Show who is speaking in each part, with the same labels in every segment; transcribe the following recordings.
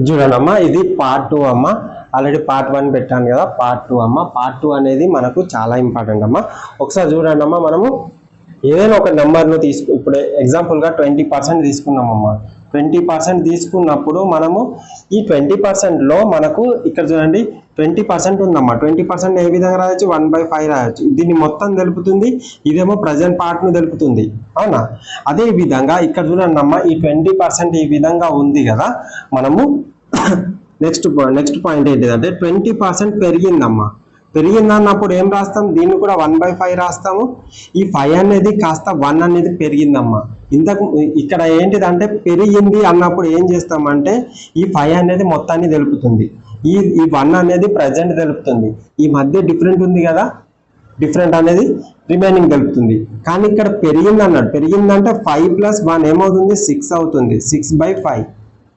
Speaker 1: చూడండమ్మా, ఇది పార్ట్ 2 అమ్మ. ఆల్రెడీ పార్ట్ 1 పెట్టాను కదా, పార్ట్ 2 అమ్మ. పార్ట్ 2 అనేది మనకు చాలా ఇంపార్టెంట్ అమ్మ. ఒకసారి చూడండి అమ్మా, మనము ఏదైనా ఒక నెంబర్ను ఇప్పుడు ఎగ్జాంపుల్గా 20% తీసుకున్నామమ్మా. 20% తీసుకున్నప్పుడు మనము ఈ 20%లో మనకు ఇక్కడ చూడండి 20% ఉందమ్మా. 20% ఏ విధంగా రాయొచ్చు, 1/5 రాయొచ్చు. దీన్ని మొత్తం తెలుపుతుంది, ఇదేమో ప్రజెంట్ పార్ట్ను తెలుపుతుంది, అవునా? అదే విధంగా ఇక్కడ చూడండి అమ్మా, ఈ 20% ఈ విధంగా ఉంది కదా. మనము నెక్స్ట్ పాయింట్ ఏంటిదంటే 20% పెరిగిందమ్మా. పెరిగిందన్నప్పుడు ఏం రాస్తాం, దీన్ని కూడా 1/5 రాస్తాము. ఈ 5 అనేది కాస్త 1 అనేది పెరిగిందమ్మా. ఇక్కడ ఏంటిదంటే పెరిగింది అన్నప్పుడు ఏం చేస్తామంటే ఈ 5 అనేది మొత్తాన్ని తెలుపుతుంది, ఈ 1 అనేది ప్రజెంట్ తెలుపుతుంది. ఈ మధ్య డిఫరెంట్ ఉంది కదా, డిఫరెంట్ అనేది రిమైనింగ్ తెలుపుతుంది. కానీ ఇక్కడ పెరిగింది అన్నాడు, పెరిగిందంటే 5 + 1 ఏమవుతుంది, 6 అవుతుంది. 6/5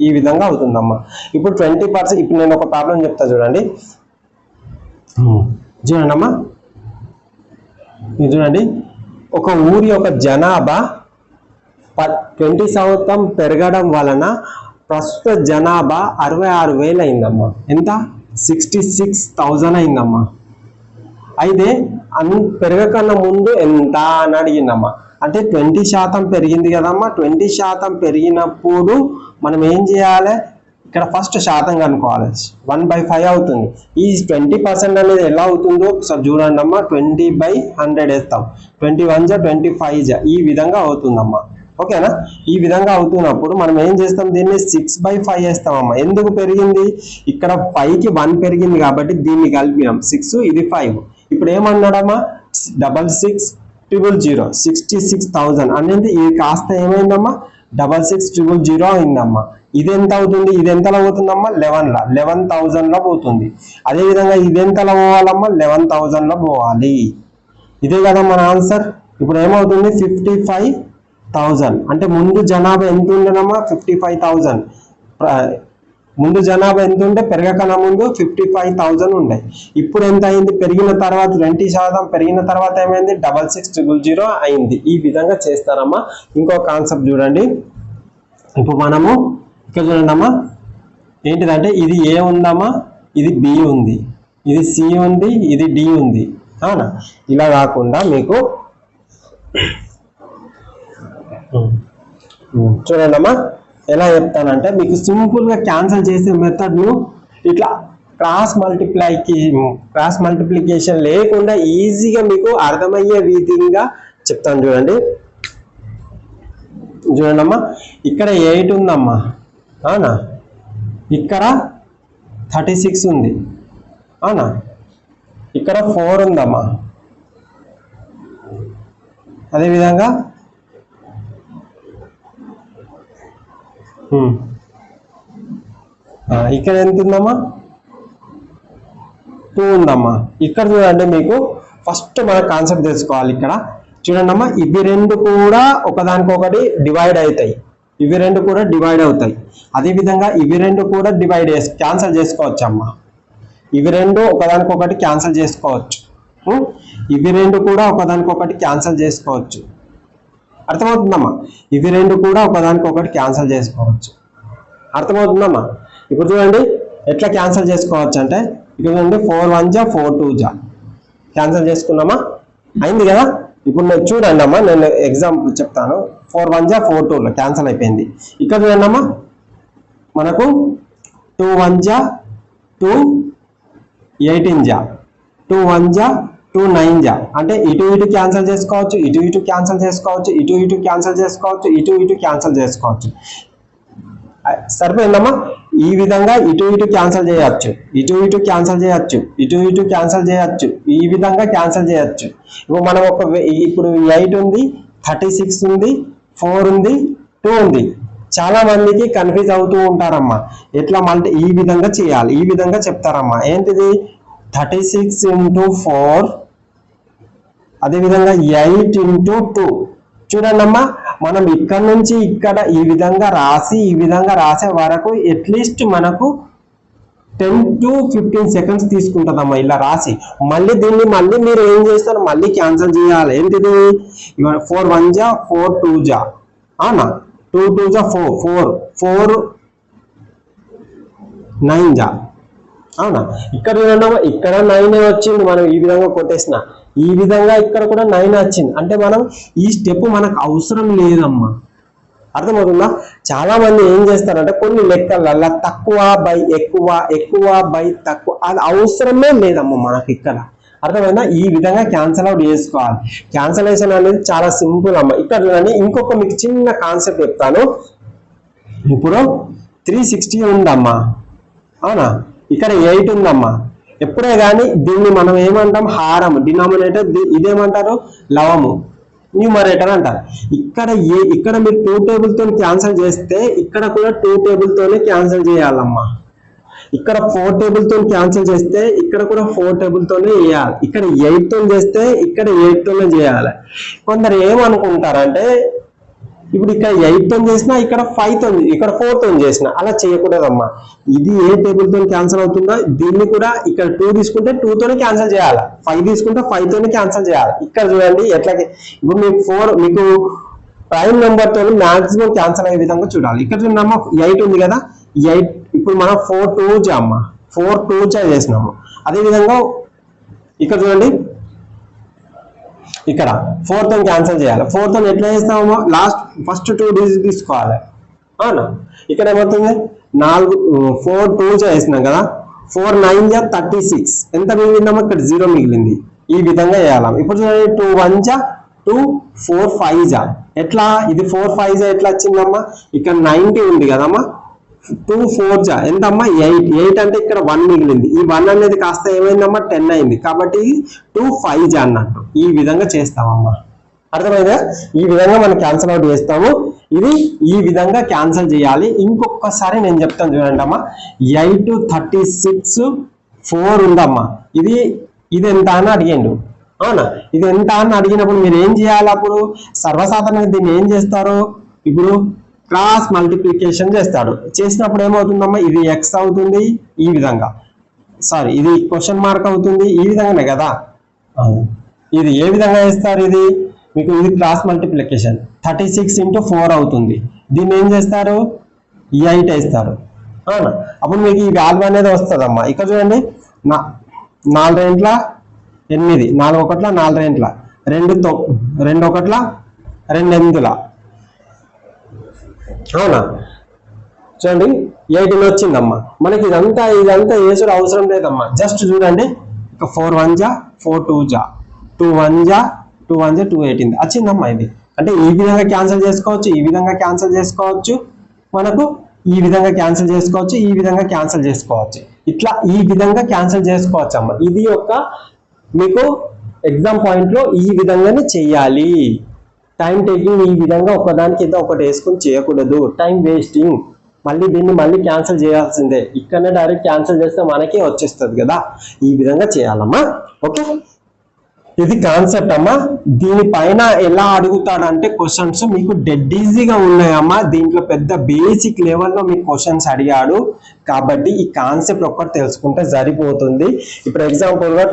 Speaker 1: ఈ విధంగా అవుతుందమ్మా. ఇప్పుడు 20%, ఇప్పుడు నేను ఒక ప్రాబ్లం చెప్తా చూడండి. చూడండి అమ్మా, చూడండి, ఒక ఊరి యొక్క జనాభా 20% పెరగడం వలన ప్రస్తుత జనాభా 66,000 అయిందమ్మా. ఎంత, 66,000 అయిందమ్మా. అయితే పెరగకన్నా ముందు ఎంత అని అడిగిందమ్మా. అంటే 20% పెరిగింది కదమ్మా. 20% పెరిగినప్పుడు మనం ఏం చేయాలి, ఇక్కడ ఫస్ట్ శాతం కనుక్కోవాలి. 1/5 అవుతుంది. ఈ 20% అనేది ఎలా అవుతుందో ఒకసారి చూడండి అమ్మా. 20/100 వేస్తాం. 21 జా 25 జా ఈ విధంగా అవుతుందమ్మా. ఓకేనా? ఈ విధంగా అవుతున్నప్పుడు మనం ఏం చేస్తాం, దీన్ని 6/5 వేస్తామమ్మా. ఎందుకు పెరిగింది, ఇక్కడ 5కి 1 పెరిగింది కాబట్టి దీన్ని కలిపినాం. 6 ఇది 5. ఇప్పుడు ఏమన్నాడమ్మా, 66,000 66,000 అనేది ఇది కాస్త ఏమైందమ్మా, 66,000 అయిందమ్మా. ఇది ఎంత అవుతుంది, ఇది ఎంతలో పోతుందమ్మా, 11,000లో పోతుంది. అదేవిధంగా ఇది ఎంతలో పోవాలమ్మా, 11,000లో పోవాలి. ఇదే కదా మన ఆన్సర్. ఇప్పుడు ఏమవుతుంది, 55,000. అంటే ముందు జనాభా ఎంత ఉండేనమ్మా, 55,000. ముందు జనాభా ఎంత ఉంటే పెరగకన్నా ముందు 55,000 ఉండే. ఇప్పుడు ఎంత అయింది, పెరిగిన తర్వాత 20% పెరిగిన తర్వాత ఏమైంది, 66,000 అయింది. ఈ విధంగా చేస్తారమ్మా. ఇంకో కాన్సెప్ట్ చూడండి. ఇప్పుడు మనము ఇక్కడ చూడండి అమ్మా, ఏంటిదంటే ఇది ఏ ఉందమ్మా, ఇది బి ఉంది, ఇది సి ఉంది, ఇది డి ఉంది, అవునా? ఇలా కాకుండా మీకు చూడండి అమ్మా, ఎలా చెప్తానంటే మీకు సింపుల్గా క్యాన్సిల్ చేసే మెథడ్ను ఇట్లా క్రాస్ మల్టిప్లికేషన్ లేకుండా ఈజీగా మీకు అర్థమయ్యే విధంగా చెప్తాను చూడండి. చూడండి అమ్మా, ఇక్కడ 8 ఉందమ్మా, అవునా? ఇక్కడ 36 ఉంది, అవునా? ఇక్కడ 4 ఉందమ్మా. అదేవిధంగా ఇక్కడ ఎంత ఉందమ్మా, 2 ఉందమ్మా. ఇక్కడ చూడండి, మీకు ఫస్ట్ మన కాన్సెప్ట్ తెలుసుకోవాలి. ఇక్కడ చూడండి అమ్మా, ఇవి రెండు కూడా ఒకదానికొకటి డివైడ్ అవుతాయి, ఇవి రెండు కూడా డివైడ్ అవుతాయి. అదేవిధంగా ఇవి రెండు కూడా క్యాన్సిల్ చేసుకోవచ్చు అమ్మా. ఇవి రెండు ఒకదానికొకటి క్యాన్సిల్ చేసుకోవచ్చు, ఇవి రెండు కూడా ఒకదానికొకటి క్యాన్సిల్ చేసుకోవచ్చు. అర్థమవుతుందమ్మా? ఇవి రెండు కూడా ఒకదానికొకటి క్యాన్సిల్ చేసుకోవచ్చు. అర్థమవుతుందమ్మా? ఇప్పుడు చూడండి ఎట్లా క్యాన్సిల్ చేసుకోవచ్చు అంటే, ఇక్కడ చూడండి 4 1 జా 4 2 జా క్యాన్సిల్ చేసుకున్నామా, అయింది కదా. ఇప్పుడు నేను చూడండి అమ్మా, నేను ఎగ్జాంపుల్ చెప్తాను. 4 1 జా 4 2 క్యాన్సిల్ అయిపోయింది. ఇక్కడ చూడండి అమ్మా, మనకు 2 1 జా 2 18 జా 2 1 జా 2 9 జా. అంటే ఇటు ఇటు క్యాన్సిల్ చేసుకోవచ్చు, ఇటు ఇటు క్యాన్సిల్ చేసుకోవచ్చు, ఇటు ఇటు క్యాన్సిల్ చేసుకోవచ్చు, ఇటు ఇటు క్యాన్సిల్ చేసుకోవచ్చు. సరిపోయిందమ్మా? ఈ విధంగా ఇటు ఇటు క్యాన్సిల్ చేయొచ్చు, ఇటు ఇటు క్యాన్సిల్ చేయొచ్చు, ఇటు ఇటు క్యాన్సిల్ చేయొచ్చు, ఈ విధంగా క్యాన్సిల్ చేయొచ్చు. ఇప్పుడు మనం ఇప్పుడు 8 ఉంది, 36 ఉంది, 4 ఉంది, 2 ఉంది. చాలా మందికి కన్ఫ్యూజ్ అవుతూ ఉంటారమ్మా. ఎట్లా అంటే ఈ విధంగా చేయాలి, ఈ విధంగా చెప్తారమ్మా. ఏంటిది, 36 × 4, అదేవిధంగా 8 × 2. చూడండి అమ్మా, మనం ఇక్కడ నుంచి ఇక్కడ ఈ విధంగా రాసే వరకు అట్లీస్ట్ మనకు 10 to 15 seconds తీసుకుంటుందమ్మా ఇలా రాసి. మళ్ళీ దీన్ని మీరు ఏం చేస్తారు, మళ్ళీ క్యాన్సిల్ చేయాలి. ఏంటిది, 4 1 జా 4 2 జా, అవునా? 2 2 జా 4 4 4 9 జా, అవునా? ఇక్కడ చూడండి, ఇక్కడ 9 వచ్చింది, మనం ఈ విధంగా కొట్టేసిన, ఈ విధంగా ఇక్కడ కూడా 9 వచ్చింది. అంటే మనం ఈ స్టెప్ మనకు అవసరం లేదమ్మా. అర్థమవుతుందా? చాలా మంది ఏం చేస్తారంటే కొన్ని లెక్కలల్లో తక్కువ బై ఎక్కువ, ఎక్కువ బై తక్కువ, అది అవసరమే లేదమ్మా మనకి ఇక్కడ. అర్థమైందా? ఈ విధంగా క్యాన్సల్ అవుట్ చేసుకోవాలి. క్యాన్సలేషన్ అనేది చాలా సింపుల్ అమ్మ. ఇక్కడ చూడండి, ఇంకొక మీకు చిన్న కాన్సెప్ట్ చెప్తాను. ఇప్పుడు 360 ఉందమ్మా, అవునా? ఇక్కడ 8 ఉందమ్మా. ఎప్పుడే కానీ దీన్ని మనం ఏమంటాం? హారం, డినామినేటర్. ఇదేమంటారు? లవము, న్యూమరేటర్ అంటారు. ఇక్కడ మీరు 2 టేబుల్ తో క్యాన్సిల్ చేస్తే ఇక్కడ కూడా 2 టేబుల్ తోనే క్యాన్సిల్ చేయాలమ్మా. ఇక్కడ 4 టేబుల్ తో క్యాన్సిల్ చేస్తే ఇక్కడ కూడా 4 టేబుల్ తోనే చేయాలి. ఇక్కడ 8 తో చేస్తే ఇక్కడ 8 తోనే చేయాలి. కొందరు ఏమనుకుంటారంటే ఇప్పుడు ఇక్కడ 8 తో చేసినా ఇక్కడ 5 తో, ఇక్కడ 4 తో చేసిన, అలా చేయకూడదమ్మా. ఇది ఏ టేబుల్ తో క్యాన్సిల్ అవుతుందో దీన్ని కూడా ఇక్కడ 2 తీసుకుంటే 2 తోనే క్యాన్సిల్ చేయాలి, 5 తీసుకుంటే 5 తోనే క్యాన్సిల్ చేయాలి. ఇక్కడ చూడండి ఎట్లా, ఇప్పుడు మీకు ప్రైమ్ నెంబర్ తో మాక్సిమం క్యాన్సిల్ అయ్యే విధంగా చూడాలి. ఇక్కడ చూడమ్మా 8 ఉంది కదా, 8 ఇప్పుడు మనం 4 2 జా అమ్మా, 4 2 జా చేసినాము. అదే విధంగా ఇక్కడ చూడండి, ఇక్కడ 4 తో క్యాన్సిల్ చేయాలి. 4 తో ఎట్లా చేస్తామో ఫస్ట్ 2 డిజిట్ తీసుకోవాలి, అవునా? ఇక్కడ ఏమవుతుంది? 4 2 చేసినాం కదా, 4 9 జా 36, ఎంత మిగిలిందమ్మా? ఇక్కడ 0 మిగిలింది. ఈ విధంగా చేయాలి. ఇప్పుడు చూడండి 2 1 జా 2, 4 5 జా, ఎట్లా? ఇది 4 5 జా ఎట్లా వచ్చిందమ్మా? ఇక్కడ 90 ఉంది కదమ్మా, 2 4 జా ఎంతమ్మా? 8. 8 అంటే ఇక్కడ 1 మిగిలింది. ఈ 1 అనేది కాస్త ఏమైందమ్మా? 10 అయింది. కాబట్టి 2 5 జా అన్నట్టు ఈ విధంగా చేస్తామమ్మా. అర్థమైందా? ఈ విధంగా మనం క్యాన్సిల్ అవుట్ చేస్తాము. ఇది ఈ విధంగా క్యాన్సిల్ చేయాలి. ఇంకొకసారి నేను చెప్తాను చూడండి అమ్మా. 8 36 4 ఉందమ్మా. ఇది ఎంత అని అడిగిండు, అవునా? ఇది ఎంత అని అడిగినప్పుడు మీరు ఏం చేయాలి? అప్పుడు సర్వసాధారణంగా దీన్ని ఏం చేస్తారు? ఇప్పుడు క్రాస్ మల్టిప్లికేషన్ చేస్తాడు. చేసినప్పుడు ఏమవుతుందమ్మా? ఇది ఎక్స్ అవుతుంది ఈ విధంగా, సారీ ఇది క్వశ్చన్ మార్క్ అవుతుంది ఈ విధంగానే కదా. ఇది ఏ విధంగా చేస్తారు? ఇది మీకు ఇది క్రాస్ మల్టిప్లికేషన్ 36 × 4 అవుతుంది. దీన్ని ఏం చేస్తారు? 8 వేస్తారు, అవునా? అప్పుడు మీకు ఈ వాల్యూ అనేది వస్తుందమ్మా. ఇక్కడ చూడండి, 4 రెంట్ల 8, 4 ఒకట్ల 4 రెంట్ల 2 ఒకట్ల 2 ఎనిమిదిల, అవునా? చూడండి 18 వచ్చిందమ్మా. మనకి ఇదంతా వేసుడు అవసరం లేదమ్మా. జస్ట్ చూడండి, 4 1 జా 4 2 జా 2 1 జా 2 1 జా 2 18 వచ్చిందమ్మా. ఇది అంటే ఈ విధంగా క్యాన్సిల్ చేసుకోవచ్చు, ఈ విధంగా క్యాన్సిల్ చేసుకోవచ్చు, మనకు ఈ విధంగా క్యాన్సిల్ చేసుకోవచ్చు, ఈ విధంగా క్యాన్సిల్ చేసుకోవచ్చు. ఇట్లా ఈ విధంగా క్యాన్సిల్ చేసుకోవచ్చు అమ్మా. ఇది ఒక మీకు ఎగ్జామ్ పాయింట్ లో ఈ విధంగానే చెయ్యాలి. టైం టేకింగ్ ఈ విధంగా ఒకదానికి ఏదో ఒకటి వేసుకుని చేయకూడదు, టైం వేస్టింగ్. దీన్ని మళ్ళీ క్యాన్సిల్ చేయాల్సిందే. ఇక్కడనే డైరెక్ట్ క్యాన్సిల్ చేస్తే మనకే వచ్చేస్తుంది కదా. ఈ విధంగా చేయాలమ్మా. ఓకే, ఇది కాన్సెప్ట్ అమ్మా. దీనిపైన ఎలా అడుగుతాడంటే క్వశ్చన్స్ మీకు డెడ్ ఈజీగా ఉన్నాయమ్మా. దీంట్లో పెద్ద బేసిక్ లెవెల్లో మీకు క్వశ్చన్స్ అడిగాడు కాబట్టి ఈ కాన్సెప్ట్ ఒక్కటి తెలుసుకుంటే సరిపోతుంది. ఇప్పుడు ఎగ్జాంపుల్ గా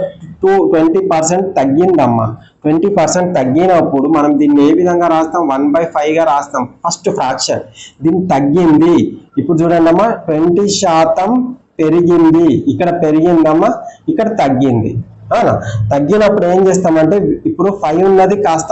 Speaker 1: 20% తగ్గిందమ్మా. 20% తగ్గినప్పుడు మనం దీన్ని ఏ విధంగా రాస్తాం? 1/5 గా రాస్తాం. ఫస్ట్ ఫ్రాక్షన్ దీన్ని తగ్గింది. ఇప్పుడు చూడండి అమ్మా, 20% పెరిగింది. ఇక్కడ పెరిగిందమ్మా, ఇక్కడ తగ్గింది, అవునా? తగ్గినప్పుడు ఏం చేస్తామంటే ఇప్పుడు 5 ఉన్నది కాస్త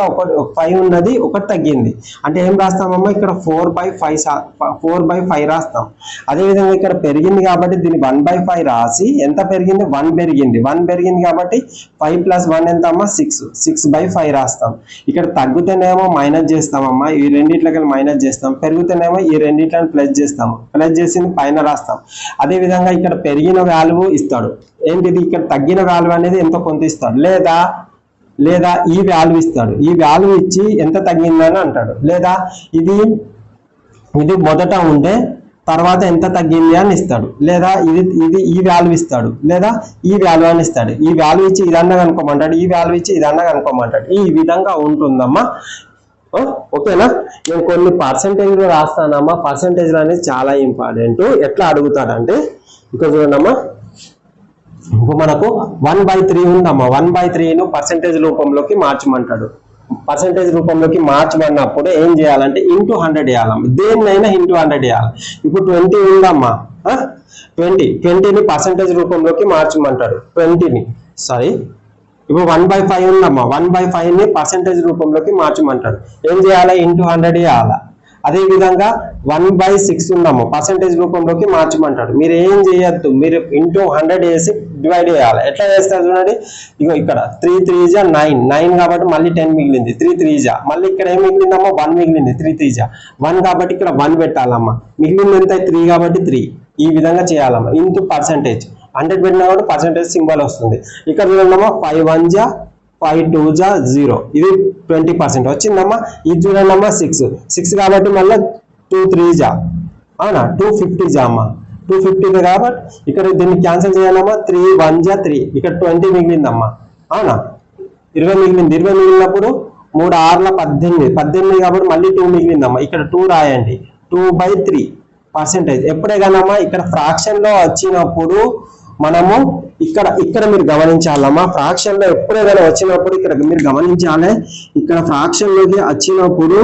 Speaker 1: 5 ఉన్నది ఒకటి తగ్గింది అంటే ఏం రాస్తామమ్మా? ఇక్కడ 4/5 రాస్తాం. అదేవిధంగా ఇక్కడ పెరిగింది కాబట్టి దీన్ని 1/5 రాసి ఎంత పెరిగింది? 1 పెరిగింది. 1 పెరిగింది కాబట్టి 5 + 1 ఎంత అమ్మా? 6. 6/5 రాస్తాం. ఇక్కడ తగ్గుతేనేమో మైనస్ చేస్తామమ్మా, ఈ రెండిట్లకి మైనస్ చేస్తాం. పెరుగుతేనేమో ఈ రెండిట్లని ప్లస్ చేస్తాము. ప్లస్ చేసింది పైన రాస్తాం. అదేవిధంగా ఇక్కడ పెరిగిన వాల్యూ ఇస్తాడు. ఏంటిది? ఇక్కడ తగ్గిన వాల్యూ అనేది ఎంతో కొంత ఇస్తాడు, లేదా ఈ వాల్యూ ఇస్తాడు. ఈ వాల్యూ ఇచ్చి ఎంత తగ్గిందని అంటాడు. లేదా ఇది మొదట ఉంటే తర్వాత ఎంత తగ్గింది అని ఇస్తాడు. లేదా ఇది ఈ వాల్యూ ఇస్తాడు, లేదా ఈ వాల్యూ అని ఇస్తాడు. ఈ వాల్యూ ఇచ్చి ఇదన్నా కనుక్కోమంటాడు, ఈ వాల్యూ ఇచ్చి ఇదన్నా కనుక్కోమంటాడు. ఈ విధంగా ఉంటుందమ్మా. ఓకేనా? నేను కొన్ని పర్సెంటేజ్లు రాస్తానమ్మా. పర్సెంటేజ్లు అనేది చాలా ఇంపార్టెంట్. ఎట్లా అడుగుతాడంటే ఇక్కడ చూడండమ్మా, ఇప్పుడు మనకు 1/3 ఉందమ్మా. 1/3ను పర్సెంటేజ్ రూపంలోకి మార్చమంటాడు. పర్సెంటేజ్ రూపంలోకి మార్చమన్నప్పుడు ఏం చేయాలంటే ఇంటూ 100 వేయాలమ్మా. దేన్నైనా ఇంటూ 100 వేయాలి. ఇప్పుడు 20 ఉందమ్మా, 20ని పర్సెంటేజ్ రూపంలోకి మార్చమంటాడు. 20ని సారీ ఇప్పుడు 1/5 ఉందమ్మా, 1/5ని పర్సెంటేజ్ రూపంలోకి మార్చమంటాడు. ఏం చేయాలి? ఇంటూ 100 వేయాలి. అదే విధంగా 1/6 ఉందమ్మా, పర్సెంటేజ్ రూపంలోకి మార్చమంటాడు. మీరు ఏం చేయొద్దు, మీరు ఇంటూ 100 వేసి డివైడ్ చేయాలి. ఎట్లా చేస్తారు చూడండి, ఇగో ఇక్కడ 3 3 జా 9 కాబట్టి మళ్ళీ 10 మిగిలింది. 3 3 జా మళ్ళీ ఇక్కడ ఏం మిగిలిందమ్మా, 1 మిగిలింది. 3 3 జా 1 కాబట్టి ఇక్కడ 1 పెట్టాలమ్మా. మిగిలింది ఎంత? 3 కాబట్టి 3. ఈ విధంగా చేయాలమ్మా. ఇంటూ పర్సెంటేజ్ 100 పెట్టినా కాబట్టి పర్సెంటేజ్ సింబల్ వస్తుంది. ఇక్కడ చూడండమ్మా 5 1 జా 5 2 జా 0, ఇది 20% వచ్చిందమ్మా. ఇది చూడండమ్మా 6 కాబట్టి మళ్ళీ 2 3 జా అవునా 250 జా అమ్మా, 250 కాబట్టి ఇక్కడ దీన్ని క్యాన్సిల్ చేయాలమ్మా. 3 1 జా 3, ఇక్కడ 20 మిగిలిందమ్మా అవునా, 20 మిగిలింది. 20 మిగిలినప్పుడు 3 6ల 18 కాబట్టి మళ్ళీ 2 మిగిలిందమ్మా. ఇక్కడ 2 రాయండి. 2/3 పర్సెంటేజ్. ఎప్పుడే కానమ్మా ఇక్కడ ఫ్రాక్షన్ లో వచ్చినప్పుడు మనము ఇక్కడ మీరు గమనించాలమ్మా. ఫ్రాక్షన్ లో ఎప్పుడైనా వచ్చినప్పుడు ఇక్కడ మీరు గమనించాలి. ఇక్కడ ఫ్రాక్షన్ లోకి వచ్చినప్పుడు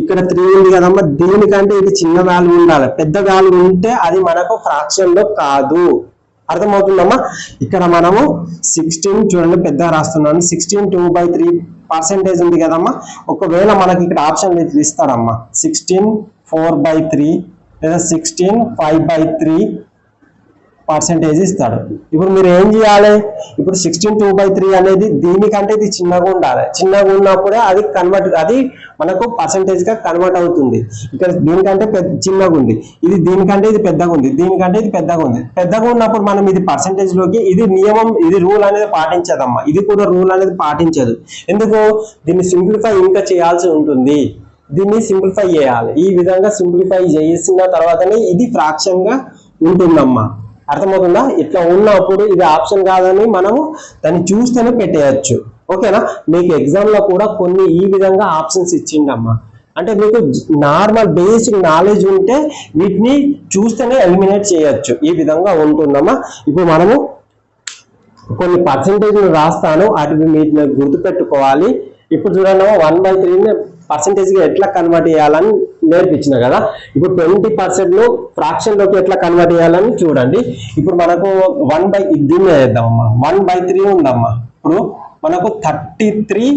Speaker 1: ఇక్కడ 3 ఉంది కదమ్మా, దీనికంటే ఇది చిన్న వాల్యూ ఉండాలి. పెద్ద వాల్యూ ఉంటే అది మనకు ఫ్రాక్షన్ లో కాదు. అర్థమవుతుందమ్మా. ఇక్కడ మనము 16 చూడండి, పెద్దగా రాస్తున్నాను. 16 2/3 పర్సెంటేజ్ ఉంది కదమ్మా. ఒకవేళ మనకి ఇక్కడ ఆప్షన్ ఇస్తాడమ్మా, 16 4/3 లేదా 16 5/3 పర్సెంటేజ్ ఇస్తాడు. ఇప్పుడు మీరు ఏం చేయాలి? ఇప్పుడు 16 2/3 అనేది దీనికంటే ఇది చిన్నగా ఉండాలి. చిన్నగా ఉన్నప్పుడే అది మనకు పర్సెంటేజ్ గా కన్వర్ట్ అవుతుంది. ఇక్కడ దీనికంటే చిన్నగా ఉంది, ఇది దీనికంటే ఇది పెద్దగా ఉంది, దీనికంటే ఇది పెద్దగా ఉంది. పెద్దగా ఉన్నప్పుడు మనం ఇది పర్సెంటేజ్ లోకి, ఇది నియమం, ఇది రూల్ అనేది పాటించదమ్మా. ఇది కూడా రూల్ అనేది పాటించదు. ఎందుకు? దీన్ని సింప్లిఫై ఇంకా చేయాల్సి ఉంటుంది. దీన్ని సింప్లిఫై చేయాలి. ఈ విధంగా సింప్లిఫై చేసిన తర్వాతనే ఇది ఫ్రాక్షన్ గా ఉంటుందమ్మా. అర్థమవుతుందా? ఇట్లా ఉన్నప్పుడు ఇది ఆప్షన్ కాదని మనము దాన్ని చూస్తేనే పెట్టేయచ్చు. ఓకేనా? మీకు ఎగ్జామ్ లో కూడా కొన్ని ఈ విధంగా ఆప్షన్స్ ఇచ్చిండమ్మా. అంటే మీకు నార్మల్ బేసిక్ నాలెడ్జ్ ఉంటే వీటిని చూస్తేనే ఎలిమినేట్ చేయొచ్చు. ఈ విధంగా ఉంటుందమ్మా. ఇప్పుడు మనము కొన్ని పర్సెంటేజ్లు రాస్తాను, వాటిని మీరు గుర్తుపెట్టుకోవాలి. ఇప్పుడు చూడండి 1/3ని పర్సెంటేజ్ గా ఎట్లా కన్వర్ట్ చేయాలని నేర్పించిన కదా. ఇప్పుడు 20% ఫ్రాక్షన్ లోకి ఎట్లా కన్వర్ట్ చేయాలని చూడండి. ఇప్పుడు మనకు దీన్ని వేద్దామమ్మా. 1/3 ఉందమ్మా. ఇప్పుడు మనకు 33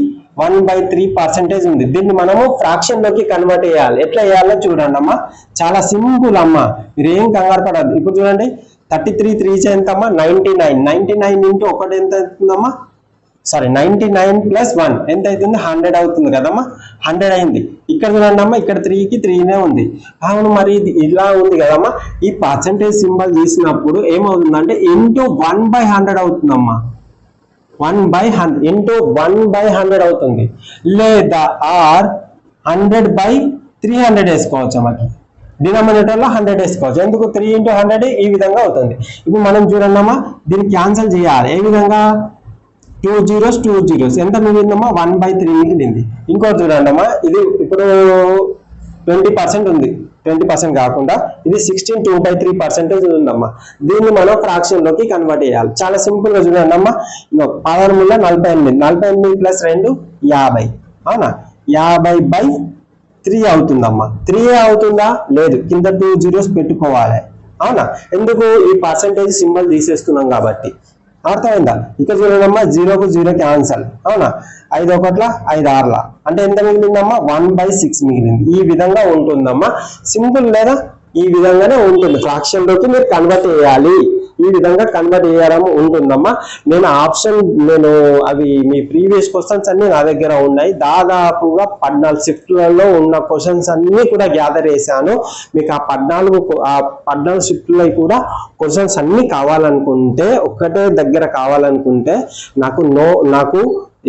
Speaker 1: 1/3% ఉంది. దీన్ని మనము ఫ్రాక్షన్ లోకి కన్వర్ట్ చేయాలి. ఎట్లా చేయాలో చూడండి అమ్మా. చాలా సింపుల్ అమ్మా, మీరు ఏం కంగారు పడద్దు. ఇప్పుడు చూడండి 33 3 ఎంతమ్మా, 99. 99 ఇంటూ 1 ఎంత అవుతుందమ్మా, సారీ 99 + 1 ఎంత అవుతుంది, 100 అవుతుంది కదమ్మా. 100 అయింది. ఇక్కడ చూడండి అమ్మా, ఇక్కడ 3కి 3నే ఉంది. అవును, మరి ఇది ఇలా ఉంది కదమ్మా. ఈ పర్సెంటేజ్ సింబల్ తీసినప్పుడు ఏమవుతుందంటే ఇంటూ 1/100 అవుతుందమ్మా. 1/100 ఇంటూ 1/100 అవుతుంది. లేదా 100/300 వేసుకోవచ్చు అమ్మకి. డినామినేటర్ లో 100 వేసుకోవచ్చు. ఎందుకు? 3 × 100 ఈ విధంగా అవుతుంది. ఇప్పుడు మనం చూడండి అమ్మా, దీన్ని క్యాన్సిల్ చేయాలి. ఏ విధంగా? 2 zeros 2 zeros ఎంత మిగిలిందమ్మా, 1/3 మిగిలింది. ఇంకోటి చూడండి అమ్మా, ఇది ఇప్పుడు 20% ఉంది. 20% కాకుండా ఇది 16 2/3% ఉందమ్మా. దీన్ని మనం ఫ్రాక్షన్ లోకి కన్వర్ట్ చేయాలి. చాలా సింపుల్ గా చూడండి అమ్మా. 16 48, 48 + 2 50 అవునా. 50/3 అవుతుందమ్మా. 3 అవుతుందా? లేదు, కింద 2 zeros పెట్టుకోవాలి అవునా. ఎందుకు? ఈ పర్సెంటేజ్ సింబల్ తీసేస్తున్నాం కాబట్టి. అర్థమైందా? ఇక్కడ చూడండమ్మా, 0కు 0 క్యాన్సల్ అవునా. 5 1 5 6 అంటే ఎంత మిగిలిందమ్మా, 1/6 మిగిలింది. ఈ విధంగా ఉంటుందమ్మా. సింపుల్ లేదా? ఈ విధంగానే ఉంటుంది. ఫ్రాక్షన్ లోకి మీరు కన్వర్ట్ చేయాలి. ఈ విధంగా కన్వర్ట్ చేయడం ఉంటుందమ్మా. నేను అవి మీ ప్రీవియస్ క్వశ్చన్స్ అన్ని నా దగ్గర ఉన్నాయి. దాదాపుగా 14 షిఫ్ట్లలో ఉన్న క్వశ్చన్స్ అన్ని కూడా గ్యాదర్ చేశాను. మీకు ఆ 14 షిఫ్ట్లో కూడా క్వశ్చన్స్ అన్ని కావాలనుకుంటే, ఒక్కటే దగ్గర కావాలనుకుంటే నాకు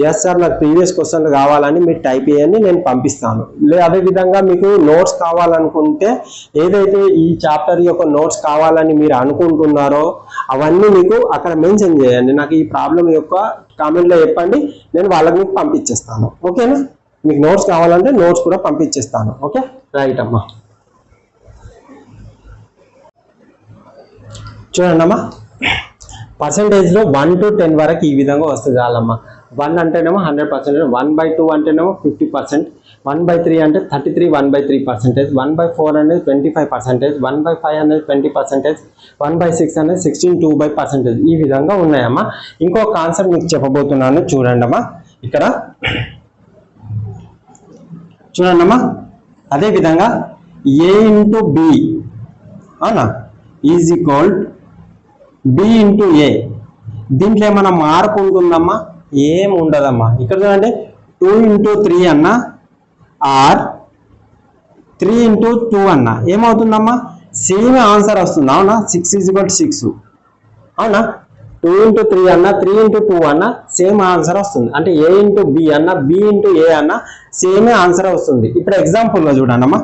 Speaker 1: ఎస్ సార్ నాకు ప్రీవియస్ క్వశ్చన్లు కావాలని మీరు టైప్ చేయండి, నేను పంపిస్తాను. అదేవిధంగా మీకు నోట్స్ కావాలనుకుంటే, ఏదైతే ఈ చాప్టర్ యొక్క నోట్స్ కావాలని మీరు అనుకుంటున్నారో అవన్నీ మీకు అక్కడ మెన్షన్ చేయండి. నాకు ఈ ప్రాబ్లం యొక్క కామెంట్లో చెప్పండి, నేను వాళ్ళకి మీకు పంపించేస్తాను. ఓకేనా? మీకు నోట్స్ కావాలంటే నోట్స్ కూడా పంపించేస్తాను. ఓకే, రైట్ అమ్మా. చూడండి అమ్మా, పర్సెంటేజ్ లో 1 to 10 వరకు ఈ విధంగా వస్తుంది చాలమ్మా. 1 అంటేనేమో 100%, 1/2 అంటేనేమో 50%, 1/3 అంటే 33 1/3%, 1/4 అనేది 25%, 1/5 అనేది 20%, 1/6 అనేది 16 2/% ఈ విధంగా ఉన్నాయమ్మా. ఇంకో కాన్సెప్ట్ మీకు చెప్పబోతున్నాను చూడండి అమ్మా. ఇక్కడ చూడండి అమ్మా, అదే విధంగా a ఇంటూ బి అవునా ఈజ్ ఈక్వల్ b ఇంటూ ఏ. దీంట్లో ఏమన్నా మార్పు ఉంటుందమ్మా? ఏం ఉండదమ్మా. ఇక్కడ చూడండి 2 ఇంటూ 3 అన్నా ఆర్ 3 ఇంటూ 2 అన్నా ఏమవుతుందమ్మా? సేమ్ ఆన్సర్ వస్తుంది అవునా. 6 = 6 అవునా. 2 ఇంటూ 3 అన్నా 3 ఇంటూ 2 అన్నా సేమ్ ఆన్సర్ వస్తుంది. అంటే a ఇంటూ బి అన్నా b ఇంటూ ఏ అన్నా సేమ్ ఆన్సర్ వస్తుంది. ఇప్పుడు ఎగ్జాంపుల్గా చూడండి అమ్మా,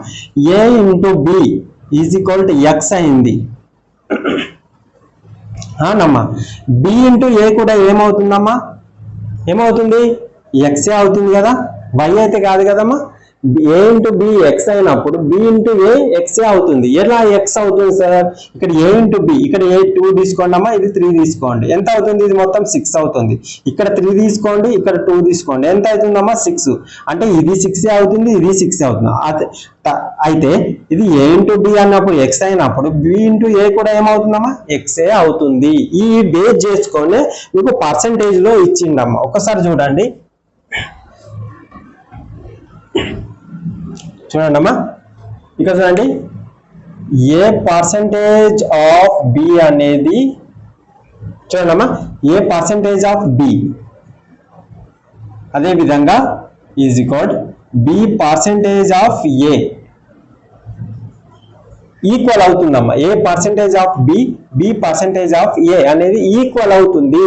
Speaker 1: a into B is equal to X అయింది అవునమ్మా. బి ఇంటూ ఏ కూడా ఏమవుతుందమ్మా? ఏమవుతుంది? ఎక్సే అవుతుంది కదా, వై అయితే కాదు కదమ్మా. ఏ ఇంటూ బి ఎక్స్ అయినప్పుడు బి ఇంటూ ఏ ఎక్సే అవుతుంది. ఎలా ఎక్స్ అవుతుంది సార్? ఇక్కడ ఏ ఇంటూ బి, ఇక్కడ ఏ 2 తీసుకోండి అమ్మా, ఇది 3 తీసుకోండి, ఎంత అవుతుంది? ఇది మొత్తం 6 అవుతుంది. ఇక్కడ 3 తీసుకోండి, ఇక్కడ 2 తీసుకోండి, ఎంత అవుతుందమ్మా? 6. అంటే ఇది 6 అవుతుంది, ఇది 6 అవుతుంది. అయితే ఇది ఏ ఇంటూ బి అన్నప్పుడు ఎక్స్ అయినప్పుడు బి ఇంటూ ఏ కూడా ఏమవుతుందమ్మా? ఎక్సే అవుతుంది. ఈ బేస్ చేసుకొని మీకు పర్సంటేజ్ లో ఇచ్చిండమ్మా. ఒకసారి చూడండి చూడండి అమ్మా, ఇక్కడ చూడండి ఏ పర్సంటేజ్ ఆఫ్ బి అనేది చూడండి అమ్మా, ఏ పర్సంటేజ్ ఆఫ్ బి అదే విధంగా is equal B percentage of A equal అవుతుందమ్మా. A percentage of B B percentage of A అనేది ఈక్వల్ అవుతుంది.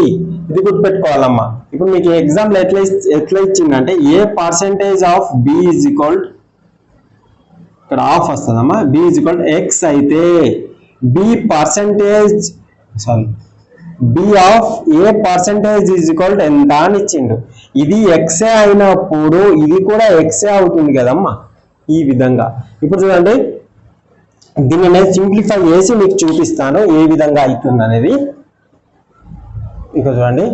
Speaker 1: ఇది గుర్తుపెట్టుకోవాలమ్మా. ఇప్పుడు మీకు ఎగ్జాంపుల్ ఎట్లా ఇచ్చిందంటే A percentage of B is equal, ఇక్కడ ఆఫ్ వస్తుందమ్మా, బి ఈజ్ ఈక్వల్ ఎక్స్ అయితే B percentage B of A percentage is equal ఎంత అని ఇచ్చిండు. ఇది ఎక్సే అయినప్పుడు ఇది కూడా ఎక్సే అవుతుంది కదమ్మా. ఈ విధంగా ఇప్పుడు చూడండి, దీన్ని నేను సింప్లిఫై చేసి మీకు చూపిస్తాను ఏ విధంగా అవుతుంది అనేది. ఇక్కడ చూడండి,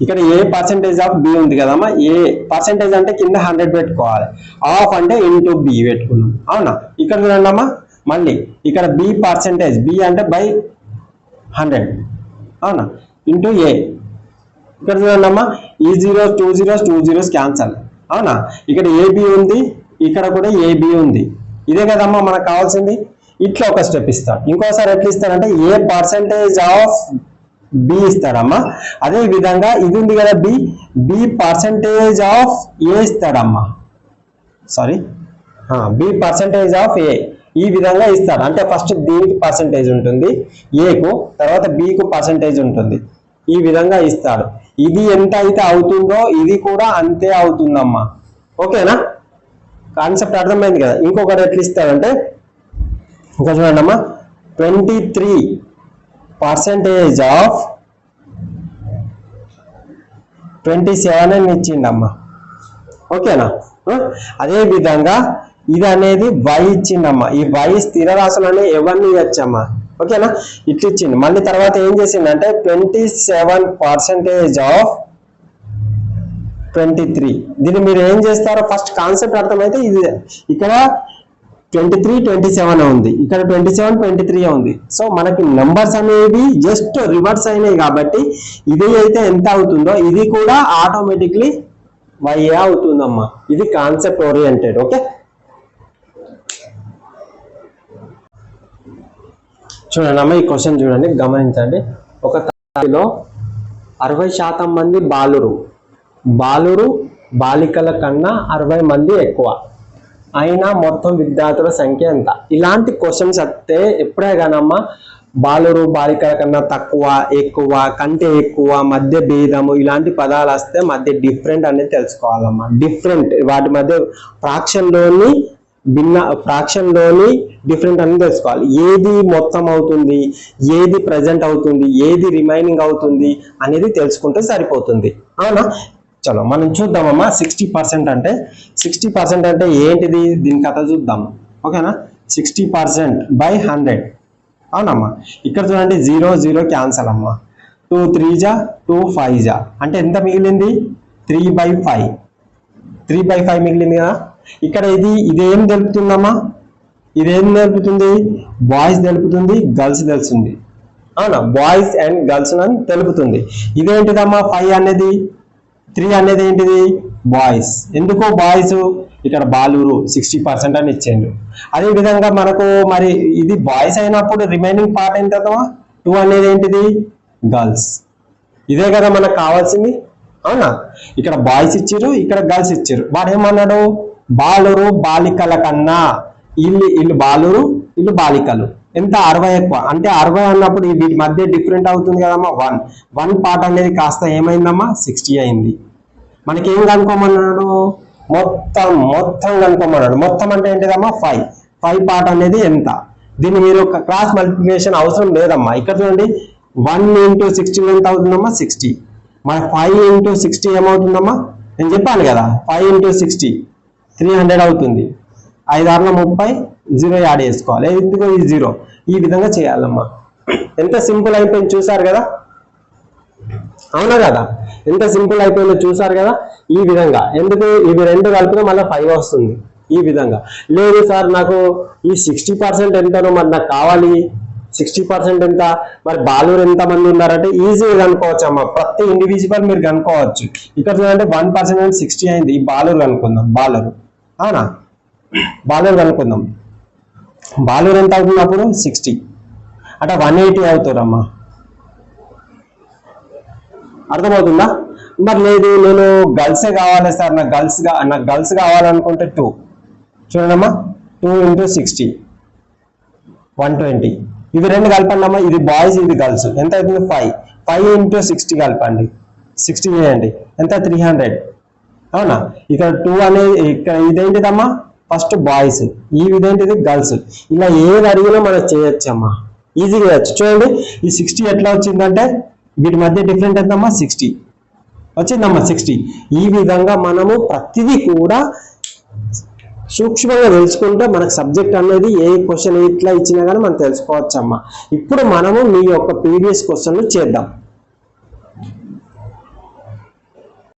Speaker 1: ఇక్కడ ఏ పర్సంటేజ్ ఆఫ్ బి ఉంది కదమ్మా. ఏ పర్సంటేజ్ అంటే కింద 100 పెట్టుకోవాలి, ఆఫ్ అంటే ఇంటూ బి పెట్టుకున్నాం అవునా. ఇక్కడ చూడండి అమ్మా, మళ్ళీ ఇక్కడ బి పర్సంటేజ్, బి అంటే బై 100 అవునా, ఇంటూ ఏ. ఇక్కడ చూడండి అమ్మా, ఈ 0 2 zeros 2 zeros క్యాన్సల్ అవునా. ఇక్కడ ఏబి ఉంది, ఇక్కడ కూడా ఏబి ఉంది. ఇదే కదమ్మా మనకు కావాల్సింది. ఇట్లా ఒక స్టెప్ ఇస్తాడు. ఇంకోసారి ఎట్లా ఇస్తాడంటే ఏ పర్సంటేజ్ ఆఫ్ బి ఇస్తాడమ్మా. అదే విధంగా ఇది ఉంది కదా B, B percentage of A ఇస్తాడమ్మా. Sorry, B percentage of A ఈ విధంగా ఇస్తాడు. అంటే ఫస్ట్ దీనికి పర్సంటేజ్ ఉంటుంది ఏకు, తర్వాత బికు పర్సంటేజ్ ఉంటుంది. ఈ విధంగా ఇస్తాడు. ఇది ఎంత అయితే అవుతుందో ఇది కూడా అంతే అవుతుందమ్మా. ఓకేనా, కాన్సెప్ట్ అర్థమైంది కదా. ఇంకొకటి ఎట్లా ఇస్తాడంటే ఇంకా చూడండి అమ్మా, 23% ఆఫ్ 27 అని ఇచ్చిండమ్మా. ఓకేనా. అదే విధంగా ఇది అనేది వై ఇచ్చిండమ్మా. ఈ వై స్థిర రాశులని ఎవరిని ఇవ్వచ్చమ్మా. ఓకేనా, ఇట్లా ఇచ్చిండు. మళ్ళీ తర్వాత ఏం చేసిండంటే 27% ఆఫ్ 23. దీన్ని మీరు ఏం చేస్తారో ఫస్ట్ కాన్సెప్ట్ అర్థమైతే ఇది ఇక్కడ 23 27 ఉంది, ఇక్కడ 27 23 ఉంది. సో మనకి నెంబర్స్ అనేవి జస్ట్ రివర్స్ అయినాయి కాబట్టి ఇది అయితే ఎంత అవుతుందో ఇది కూడా ఆటోమేటిక్లీ వై అవుతుందమ్మా. ఇది కాన్సెప్ట్ ఓరియంటెడ్. ఓకే, చూడండి అమ్మా, ఈ క్వశ్చన్ చూడండి, గమనించండి. ఒక తరగతిలో 60% మంది బాలురు బాలికల కన్నా 60 మంది ఎక్కువ అయినా మొత్తం విద్యార్థుల సంఖ్య ఎంత? ఇలాంటి క్వశ్చన్స్ వస్తే ఎప్పుడే కానమ్మా బాలురు బాలికల కన్నా తక్కువ, ఎక్కువ, కంటే ఎక్కువ, మధ్య భేదము ఇలాంటి పదాలు వస్తే మధ్య డిఫరెంట్ అనేది తెలుసుకోవాలమ్మా. డిఫరెంట్ వాటి మధ్య ఫ్రాక్షన్లోని డిఫరెంట్ అనేది తెలుసుకోవాలి. ఏది మొత్తం అవుతుంది, ఏది ప్రజెంట్ అవుతుంది, ఏది రిమైనింగ్ అవుతుంది అనేది తెలుసుకుంటే సరిపోతుంది. అవునా, చలో మనం చూద్దామమ్మా. 60% అంటే ఏంటిది, దీని కథ చూద్దాం. ఓకేనా, 60% by 100 అవునమ్మా. ఇక్కడ చూడండి 0 0 క్యాన్సల్ అమ్మా. 2 3 జా 2 5 జా అంటే ఎంత మిగిలింది 3/5 3/5 మిగిలింది కదా. ఇక్కడ ఇదేం తెలుపుతుందమ్మా, ఇదేం తెలుపుతుంది, బాయ్స్ తెలుపుతుంది, గర్ల్స్ తెలుస్తుంది. అవునా, బాయ్స్ అండ్ గర్ల్స్ అని తెలుపుతుంది. ఇదేంటిదమ్మా 5 అనేది, 3 అనేది ఏంటిది బాయ్స్. ఎందుకు బాయ్స్, ఇక్కడ బాలూరు 60% అని ఇచ్చేయండు. అదే విధంగా మనకు మరి ఇది బాయ్స్ అయినప్పుడు రిమైనింగ్ పార్ట్ ఏంటమ్మా 2 అనేది ఏంటిది గర్ల్స్. ఇదే కదా మనకు కావాల్సింది. అవునా, ఇక్కడ బాయ్స్ ఇచ్చారు, ఇక్కడ గర్ల్స్ ఇచ్చారు. వాడు ఏమన్నాడు, బాలురు బాలికల కన్నా, వీళ్ళు బాలురు వీళ్ళు బాలికలు. ఎంత 60 ఎక్కువ అంటే 60 అన్నప్పుడు వీటి మధ్య డిఫరెంట్ అవుతుంది కదమ్మా 1 పార్ట్ అనేది కాస్త ఏమైందమ్మా 60 అయింది. మనకి ఏం కనుక్కోమన్నాడు, మొత్తం కనుక్కోమన్నాడు. మొత్తం అంటే ఏంటిదమ్మా 5 పార్ట్ అనేది ఎంత. దీన్ని మీరు క్రాస్ మల్టిప్లికేషన్ అవసరం లేదమ్మా. ఇక్కడ చూడండి 1 × 60 ఎంత అవుతుందమ్మా 60. మన 5 × 60 ఏమవుతుందమ్మా, నేను చెప్పాను కదా 5 × 60 300 అవుతుంది. 5 6 30, 0 యాడ్ చేసుకోవాలి. ఎందుకో ఈ 0 ఈ విధంగా చేయాలమ్మా. ఎంత సింపుల్ అయిపోయింది చూసారు కదా. అవునా కదా, ఎంత సింపుల్ అయిపోయిందో చూసారు కదా. ఈ విధంగా ఎందుకు ఇవి రెండు కలిపితే మళ్ళీ 5 వస్తుంది. ఈ విధంగా లేదు సార్ నాకు ఈ 60% ఎంతనో మరి నాకు కావాలి, 60% ఎంత, మరి బాలూరు ఎంత మంది ఉన్నారంటే ఈజీగా కనుక్కోవచ్చు అమ్మా. ప్రతి ఇండివిజువల్ మీరు కనుక్కోవచ్చు. ఇక్కడ చూడంటే 1% 60 అయింది. ఈ బాలూరు కనుక్కుందాం. బాలూరు, అవునా, బాలూరు కనుక్కుందాం. బాలూరు ఎంత అవుతుంది అప్పుడు 60 అంటే 180 అవుతారమ్మా. అర్థమవుతుందా. మరి లేదు నేను గర్ల్సే కావాలి సార్, నాకు గర్ల్స్ కావాలనుకుంటే 2 చూడండమ్మా 2 × 60 120. ఇవి రెండు కలపండి అమ్మా, ఇది బాయ్స్ ఇది గర్ల్స్. ఎంత అవుతుంది 5 × 60 కలపండి, 60 చేయండి ఎంత 300. అవునా, ఇక్కడ 2 అనేది ఇక్కడ ఇదేంటిదమ్మా ఫస్ట్ బాయ్స్, ఈ ఇదేంటిది గర్ల్స్. ఇలా ఏది అడిగినా మనం చేయొచ్చమ్మా, ఈజీగా చేయొచ్చు. చూడండి ఈ 60 ఎట్లా వచ్చిందంటే వీటి మధ్య డిఫరెంట్ ఎంతమ్మా 60 వచ్చిందమ్మా 60. ఈ విధంగా మనము ప్రతిదీ కూడా సూక్ష్మంగా తెలుసుకుంటే మనకు సబ్జెక్ట్ అనేది ఏ క్వశ్చన్ ఎట్లా ఇచ్చినా కానీ మనం తెలుసుకోవచ్చు అమ్మా. ఇప్పుడు మనము మీ యొక్క ప్రీవియస్ క్వశ్చన్లు చేద్దాం.